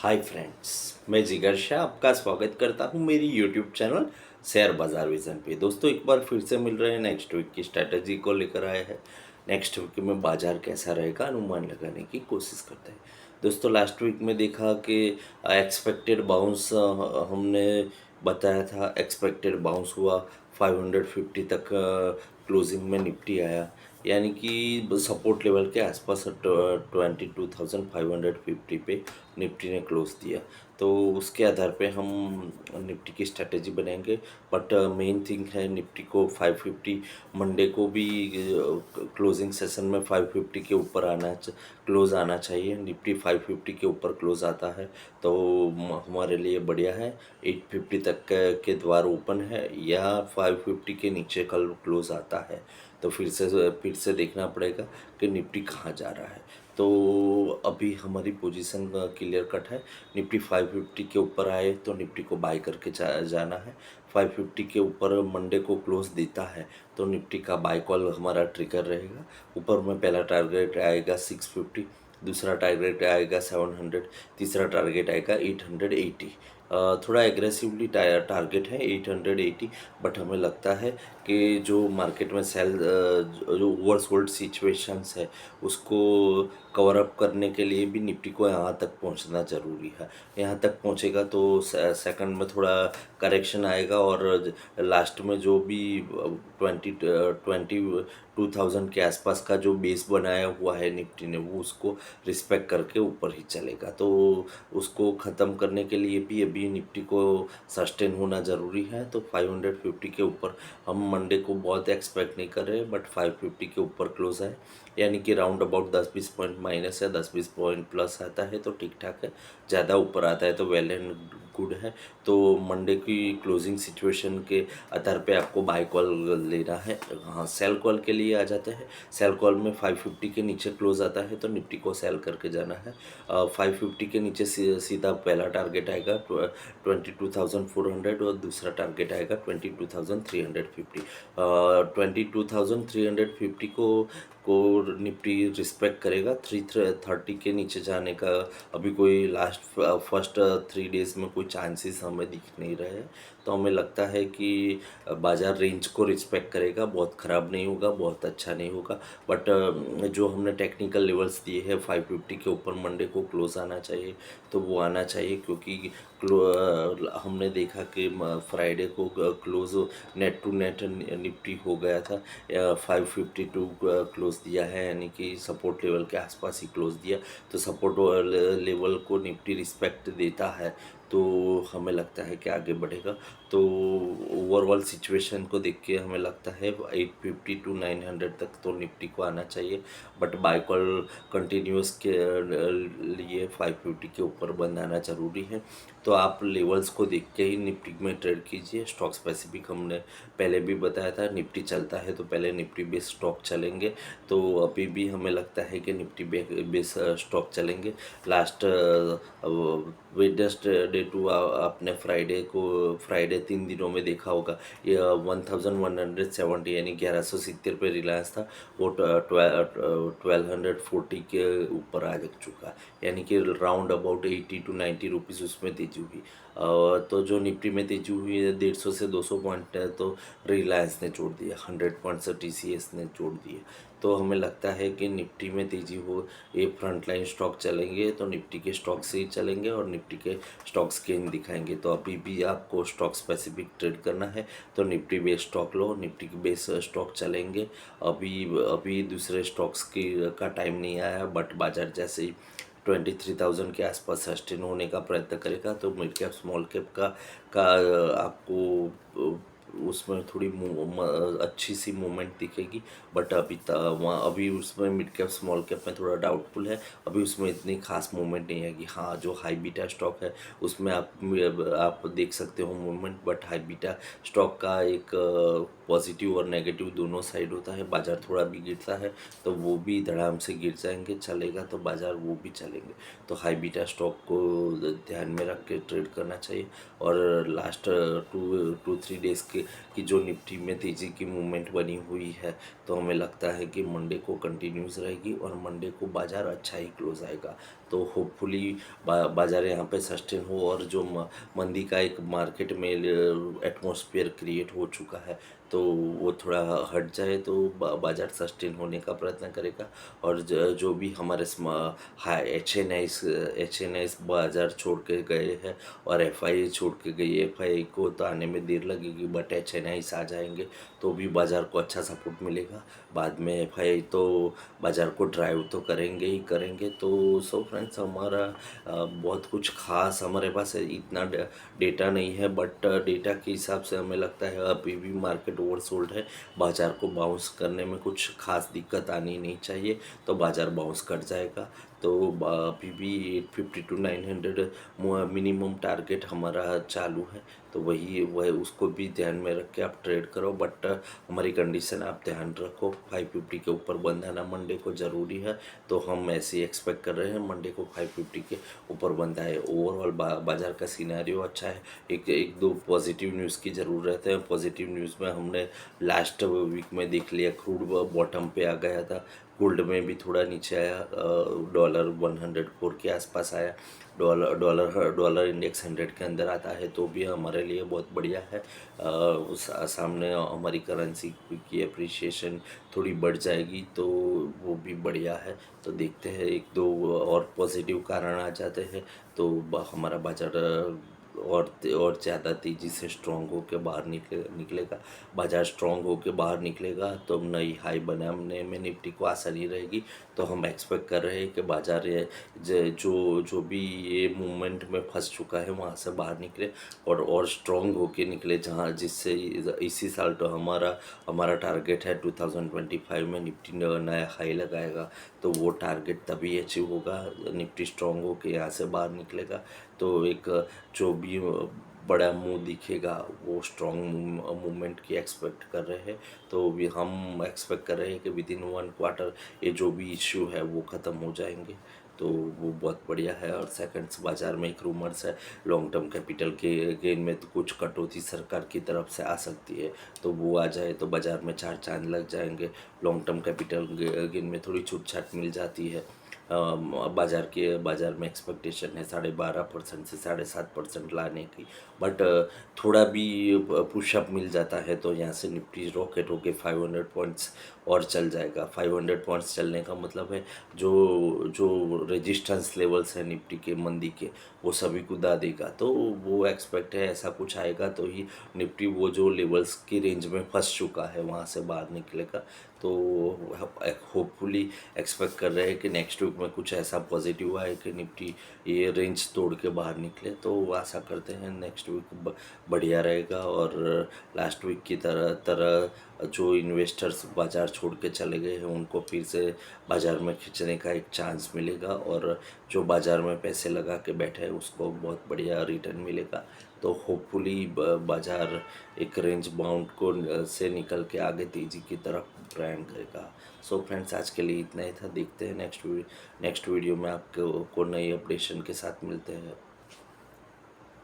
Hi friends, मैं जिगर शाह आपका स्वागत करता हूं मेरी यूट्यूब चैनल शेयर बाजार विजन पे। दोस्तों, एक बार फिर से मिल रहे हैं, नेक्स्ट वीक की स्ट्रैटेजी को लेकर आए हैं। नेक्स्ट वीक में बाजार कैसा रहेगा अनुमान लगाने की कोशिश करते हैं। दोस्तों, लास्ट वीक में देखा कि एक्सपेक्टेड बाउंस हमने बताया था, एक्सपेक्टेड बाउंस हुआ 550 तक। क्लोजिंग में निफ्टी आया, यानी कि सपोर्ट लेवल के आसपास 22,550 पे निफ्टी ने क्लोज दिया। तो उसके आधार पे हम निफ्टी की स्ट्रैटेजी बनाएंगे। बट मेन थिंग है, निफ्टी को 550 मंडे को भी क्लोजिंग सेशन में 550 के ऊपर क्लोज आना चाहिए। निफ्टी 550 के ऊपर क्लोज आता है तो हमारे लिए बढ़िया है। 850 तक के द्वार ओपन है, या 550 के नीचे कल क्लोज आता है तो फिर से देखना पड़ेगा कि निफ्टी कहाँ जा रहा है। तो अभी हमारी पोजीशन क्लियर कट है। निफ्टी 550 के ऊपर आए तो निफ्टी को बाय करके जाना है। 550 के ऊपर मंडे को क्लोज देता है तो निफ्टी का बाय कॉल हमारा ट्रिगर रहेगा। ऊपर में पहला टारगेट आएगा 650, दूसरा टारगेट आएगा 700, तीसरा टारगेट आएगा 880। थोड़ा एग्रेसिवली टारगेट है 880, बट हमें लगता है कि जो मार्केट में जो ओवरसोल्ड सिचुएशंस है उसको कवर अप करने के लिए भी निफ्टी को यहाँ तक पहुँचना ज़रूरी है। यहाँ तक पहुँचेगा तो सेकंड में थोड़ा करेक्शन आएगा, और लास्ट में जो भी 22,000 के आसपास का जो बेस बनाया हुआ है निफ्टी ने, वो उसको रिस्पेक्ट करके ऊपर ही चलेगा। तो उसको ख़त्म करने के लिए भी अभी निफ्टी को सस्टेन होना ज़रूरी है। तो 550 के ऊपर हम मंडे को बहुत एक्सपेक्ट नहीं कर रहे, बट 550 के ऊपर क्लोज है, यानी कि राउंड अबाउट 10-20 पॉइंट माइनस या 10-20 पॉइंट प्लस आता है तो ठीक ठाक है। ज़्यादा ऊपर आता है तो वेल एंड गुड है। तो मंडे की क्लोजिंग सिचुएशन के आधार पे आपको बाय कॉल लेना है। हाँ, सेल कॉल के लिए आ जाते हैं। सेल कॉल में 550 के नीचे क्लोज आता है तो निफ्टी को सेल करके जाना है। 550 के नीचे सीधा पहला टारगेट आएगा 22,400, और दूसरा टारगेट आएगा 22,350। 22,350 को निफ्टी रिस्पेक्ट करेगा। 330 के नीचे जाने का अभी कोई फर्स्ट 3 डेज में कोई चांसेस हमें दिख नहीं रहे हैं। तो हमें लगता है कि बाज़ार रेंज को रिस्पेक्ट करेगा, बहुत ख़राब नहीं होगा, बहुत अच्छा नहीं होगा। बट जो हमने टेक्निकल लेवल्स दिए हैं 550 के ऊपर मंडे को क्लोज आना चाहिए, तो वो आना चाहिए, क्योंकि हमने देखा कि फ्राइडे को close net to net Nifty हो गया था। 552 क्लोज दिया है, यानी कि सपोर्ट लेवल के आसपास ही क्लोज दिया। तो सपोर्ट लेवल को निफ्टी रिस्पेक्ट देता है तो हमें लगता है कि आगे बढ़ेगा। तो ओवरऑल सिचुएशन को देख के हमें लगता है 850 टू 900 तक तो निफ्टी को आना चाहिए। बट बाय कॉल कंटिन्यूस के लिए 550 के ऊपर बंद आना ज़रूरी है। तो आप लेवल्स को देख के ही निफ्टी में ट्रेड कीजिए। स्टॉक स्पेसिफिक हमने पहले भी बताया था, निफ्टी चलता है तो पहले निफ्टी बेस स्टॉक चलेंगे। तो अभी भी हमें लगता है कि निफ्टी बेस स्टॉक चलेंगे। लास्ट वेडनेसडे टू आपने फ्राइडे 3 दिनों में देखा होगा, ये 1170 यानी 1170 पे रिलायंस था, वो 1240 के ऊपर आ चुका है, यानी कि राउंड अबाउट 80 टू 90 रुपीज़ उसमें तेजी हुई। तो जो निफ्टी में तेजी हुई है 150 से 200 पॉइंट है, तो रिलायंस ने जोड़ दिया, 100 पॉइंट से TCS ने जोड़ दिए। तो हमें लगता है कि निफ्टी में तेजी हो, ये फ्रंटलाइन स्टॉक चलेंगे तो निफ्टी के स्टॉक से ही चलेंगे, और निफ्टी के स्टॉक्स गेन दिखाएंगे। तो अभी भी आपको स्टॉक स्पेसिफिक ट्रेड करना है तो निफ्टी बेस स्टॉक लो, निफ्टी के बेस स्टॉक चलेंगे। अभी दूसरे स्टॉक्स की का टाइम नहीं आया, बट बाजार जैसे ही 23,000 के आसपास सस्टेन होने का प्रयत्न करेगा तो मिड कैप स्मॉल कैप का आपको उसमें थोड़ी अच्छी सी मूवमेंट दिखेगी। बट अभी उसमें मिड कैप स्मॉल कैप में थोड़ा डाउटफुल है। अभी उसमें इतनी खास मूवमेंट नहीं आएगी। हाँ, जो हाई बीटा स्टॉक है उसमें आप देख सकते हो movement, but high beta stock का एक पॉजिटिव और नेगेटिव दोनों साइड होता है। बाज़ार थोड़ा भी गिरता है तो वो भी धड़ाम से गिर जाएंगे, चलेगा तो बाज़ार वो भी चलेंगे। तो हाई बीटा स्टॉक को ध्यान में रख के ट्रेड करना चाहिए। और लास्ट 2-3 डेज़ की जो निफ्टी में तेज़ी की मूवमेंट बनी हुई है, तो हमें लगता है कि मंडे को कंटिन्यूस रहेगी और मंडे को बाज़ार अच्छा ही क्लोज आएगा। तो होपफुली बाज़ार यहाँ पे सस्टेन हो, और जो मंदी का एक मार्केट में एटमॉस्फेयर क्रिएट हो चुका है तो वो थोड़ा हट जाए, तो बाज़ार सस्टेन होने का प्रयत्न करेगा। और जो भी हमारे हाई एच एन आईस बाज़ार छोड़ के गए हैं और एफ आई छोड़ के गई, एफ आई को तो आने में देर लगेगी, बट एच एन आईस आ जाएंगे तो भी बाज़ार को अच्छा सपोर्ट मिलेगा। बाद में एफ आई तो बाज़ार को ड्राइव तो करेंगे ही करेंगे। तो सो फ्रेंड्स, हमारा बहुत कुछ खास हमारे पास इतना डेटा नहीं है, बट डेटा के हिसाब से हमें लगता है अभी भी मार्केट ओवरसोल्ड है। बाज़ार को बाउंस करने में कुछ खास दिक्कत आनी नहीं चाहिए, तो बाज़ार बाउंस कर जाएगा। तो अभी भी 850 to 900 मिनिमम टारगेट हमारा चालू है, तो वह उसको भी ध्यान में रख के आप ट्रेड करो। बट हमारी कंडीशन आप ध्यान रखो, 550 के ऊपर बंद आना मंडे को ज़रूरी है। तो हम ऐसे ही एक्सपेक्ट कर रहे हैं मंडे को 550 के ऊपर बंद आए। ओवरऑल बाज़ार का सिनेरियो अच्छा है। एक एक दो पॉजिटिव न्यूज़ की ज़रूरत है। पॉजिटिव न्यूज़ में हमने लास्ट वीक में देख लिया, क्रूड बॉटम पे आ गया था, गोल्ड में भी थोड़ा नीचे आया, डॉलर 104 के आसपास आया, डॉलर इंडेक्स 100 के अंदर आता है तो भी हमारे लिए बहुत बढ़िया है। सामने हमारी करेंसी की अप्रिसिएशन थोड़ी बढ़ जाएगी तो वो भी बढ़िया है। तो देखते हैं, एक दो और पॉजिटिव कारण आ जाते हैं तो हमारा बाजार और ज़्यादा तेज़ी से स्ट्रॉन्ग होकर बाहर निकलेगा। बाज़ार स्ट्रॉन्ग होकर बाहर निकलेगा तो नई हाई बनाने में निफ्टी को आसानी रहेगी। तो हम एक्सपेक्ट कर रहे हैं कि बाज़ार जो जो भी ये मूवमेंट में फंस चुका है वहाँ से बाहर निकले और स्ट्रॉन्ग होके निकले, जहाँ जिससे इसी साल तो हमारा टारगेट है 2025 में निफ्टी नया हाई लगाएगा। तो वो टारगेट तभी अचीव होगा, निफ्टी स्ट्रॉन्ग होके यहाँ से बाहर निकलेगा। तो एक जो भी बड़ा मुंह दिखेगा वो स्ट्रॉन्ग मूवमेंट की एक्सपेक्ट कर रहे हैं। तो भी हम एक्सपेक्ट कर रहे हैं कि विद इन 1 क्वार्टर ये जो भी इश्यू है वो ख़त्म हो जाएंगे। तो वो बहुत बढ़िया है। और सेकंड्स, बाज़ार में एक रूमर्स है लॉन्ग टर्म कैपिटल के गेन में तो कुछ कटौती सरकार की तरफ से आ सकती है, तो वो आ जाए तो बाज़ार में चार चांद लग जाएंगे। लॉन्ग टर्म कैपिटल गेन में थोड़ी छूट छाट मिल जाती है। बाज़ार में एक्सपेक्टेशन है 12.5% से 7.5% लाने की, बट थोड़ा भी पुशअप मिल जाता है तो यहाँ से निफ्टी रॉकेट होके 500 पॉइंट्स और चल जाएगा। 500 पॉइंट्स चलने का मतलब है जो जो रेजिस्टेंस लेवल्स हैं निफ्टी के मंदी के वो सभी को दा देगा। तो वो एक्सपेक्ट है ऐसा कुछ आएगा तो ही निफ्टी वो जो लेवल्स की रेंज में फंस चुका है वहाँ से बाहर निकलेगा। तो होपफुली एक्सपेक्ट कर रहे हैं कि नेक्स्ट वीक में कुछ ऐसा पॉजिटिव आए कि निफ्टी ये रेंज तोड़ के बाहर निकले। तो आशा करते हैं नेक्स्ट वीक बढ़िया रहेगा। और लास्ट वीक की तरह जो इन्वेस्टर्स बाज़ार छोड़ के चले गए हैं उनको फिर से बाज़ार में खींचने का एक चांस मिलेगा, और जो बाज़ार में पैसे लगा के बैठे हैं उसको बहुत बढ़िया रिटर्न मिलेगा। तो होपफुली बाज़ार एक रेंज बाउंड से निकल के आगे तेज़ी की तरफ प्रयाण करेगा। सो फ्रेंड्स, आज के लिए इतना ही था। देखते हैं नेक्स्ट वीडियो में आपको नई अपडेशन के साथ मिलते हैं।